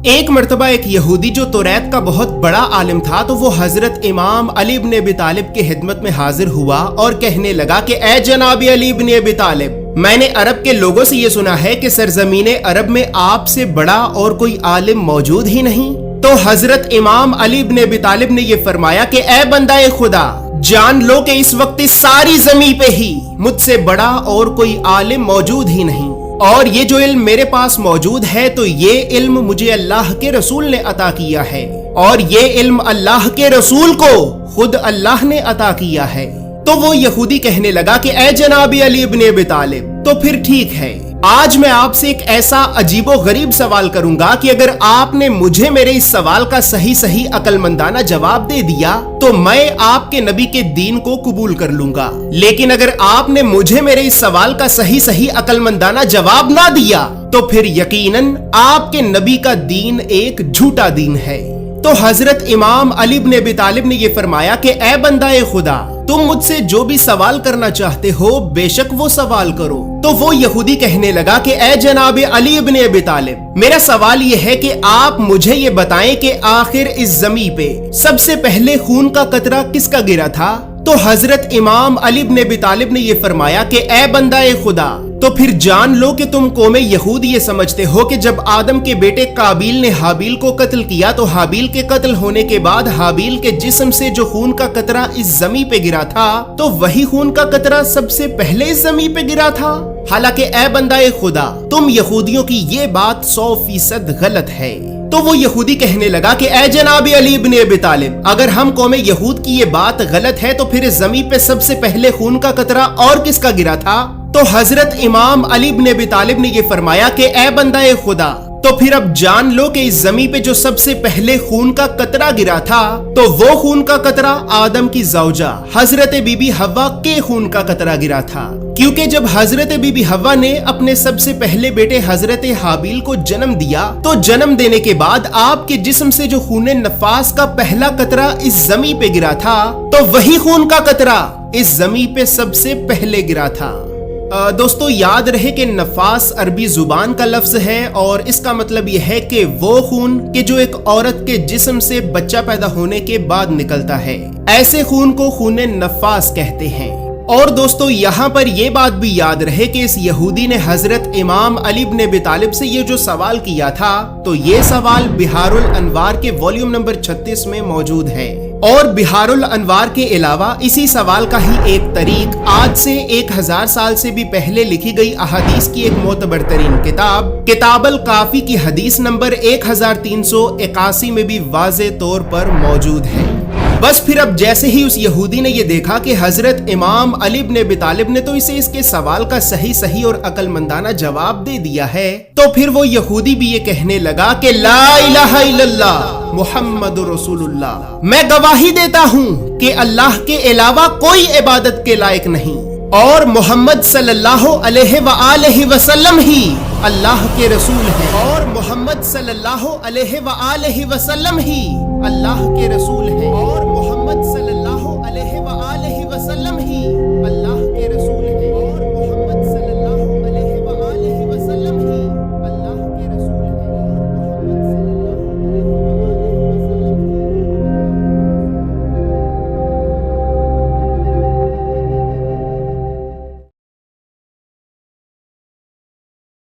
ایک مرتبہ ایک یہودی جو توریت کا بہت بڑا عالم تھا تو وہ حضرت امام علی ابن ابی طالب کے خدمت میں حاضر ہوا اور کہنے لگا کہ اے جناب علی ابن ابی طالب، میں نے عرب کے لوگوں سے یہ سنا ہے کہ سرزمین عرب میں آپ سے بڑا اور کوئی عالم موجود ہی نہیں۔ تو حضرت امام علی ابن ابی طالب نے یہ فرمایا کہ اے بندہ خدا، جان لو کہ اس وقت اس ساری زمین پہ ہی مجھ سے بڑا اور کوئی عالم موجود ہی نہیں، اور یہ جو علم میرے پاس موجود ہے تو یہ علم مجھے اللہ کے رسول نے عطا کیا ہے، اور یہ علم اللہ کے رسول کو خود اللہ نے عطا کیا ہے۔ تو وہ یہودی کہنے لگا کہ اے جناب علی ابن ابی طالب، تو پھر ٹھیک ہے، آج میں آپ سے ایک ایسا عجیب و غریب سوال کروں گا کہ اگر آپ نے مجھے میرے اس سوال کا صحیح عقل مندانہ جواب دے دیا تو میں آپ کے نبی کے دین کو قبول کر لوں گا، لیکن اگر آپ نے مجھے میرے اس سوال کا صحیح عقل مندانہ جواب نہ دیا تو پھر یقیناً آپ کے نبی کا دین ایک جھوٹا دین ہے۔ تو حضرت امام علی ابن ابی طالب نے یہ فرمایا کہ اے بندہ خدا، تم مجھ سے جو بھی سوال کرنا چاہتے ہو بے شک وہ سوال کرو۔ تو وہ یہودی کہنے لگا کہ اے جناب علی ابن ابی طالب، میرا سوال یہ ہے کہ آپ مجھے یہ بتائیں کہ آخر اس زمین پہ سب سے پہلے خون کا قطرہ کس کا گرا تھا؟ تو حضرت امام علی ابن ابی طالب نے یہ فرمایا کہ اے بندہ خدا، تو پھر جان لو کہ تم قوم یہود یہ سمجھتے ہو کہ جب آدم کے بیٹے قابیل نے حابیل کو قتل کیا تو حابیل کے قتل ہونے کے بعد حابیل کے جسم سے جو خون کا قطرہ اس زمین پہ گرا تھا تو وہی خون کا قطرہ سب سے پہلے اس زمین پہ گرا تھا۔ حالانکہ اے بندہ خدا، تم یہودیوں کی یہ بات 100% غلط ہے۔ تو وہ یہودی کہنے لگا کہ اے جناب علی ابن ابی طالب، اگر ہم قوم یہود کی یہ بات غلط ہے تو پھر اس زمین پہ سب سے پہلے خون کا قطرہ اور کس کا گرا تھا؟ تو حضرت امام علی ابن ابی طالب نے یہ فرمایا کہ اے بندہ خدا، تو پھر اب جان لو کہ اس زمین پہ جو سب سے پہلے خون کا قطرہ گرا تھا تو وہ خون کا قطرہ آدم کی زوجہ حضرت بی بی حوا کے خون کا قطرہ گرا تھا، کیونکہ جب حضرت بی بی حوا نے اپنے سب سے پہلے بیٹے حضرت حابیل کو جنم دیا تو جنم دینے کے بعد آپ کے جسم سے جو خون نفاس کا پہلا قطرہ اس زمین پہ گرا تھا تو وہی خون کا قطرہ اس زمین پہ سب سے پہلے گرا تھا۔ دوستو یاد رہے کہ نفاس عربی زبان کا لفظ ہے اور اس کا مطلب یہ ہے کہ وہ خون کہ جو ایک عورت کے جسم سے بچہ پیدا ہونے کے بعد نکلتا ہے، ایسے خون کو خون نفاس کہتے ہیں۔ اور دوستو یہاں پر یہ بات بھی یاد رہے کہ اس یہودی نے حضرت امام علی ابن ابی طالب سے یہ جو سوال کیا تھا تو یہ سوال بحار الانوار کے والیوم نمبر 36 میں موجود ہے، اور بحار الانوار کے علاوہ اسی سوال کا ہی ایک طریق آج سے 1000 سال سے بھی پہلے لکھی گئی احادیث کی ایک معتبر ترین کتاب الکافی کی حدیث نمبر 1381 میں بھی واضح طور پر موجود ہے۔ بس پھر اب جیسے ہی اس یہودی نے یہ دیکھا کہ حضرت امام علی ابن ابی طالب نے تو اسے اس کے سوال کا صحیح اور عقل مندانہ جواب دے دیا ہے تو پھر وہ یہودی بھی یہ کہنے لگا کہ لا الہ الا اللہ محمد رسول اللہ، میں گواہی دیتا ہوں کہ اللہ کے علاوہ کوئی عبادت کے لائق نہیں اور محمد صلی اللہ علیہ وآلہ وسلم ہی اللہ کے رسول ہیں، اور محمد صلی اللہ علیہ وآلہ وسلم ہی اللہ کے رسول ہیں، اور محمد صلی اللہ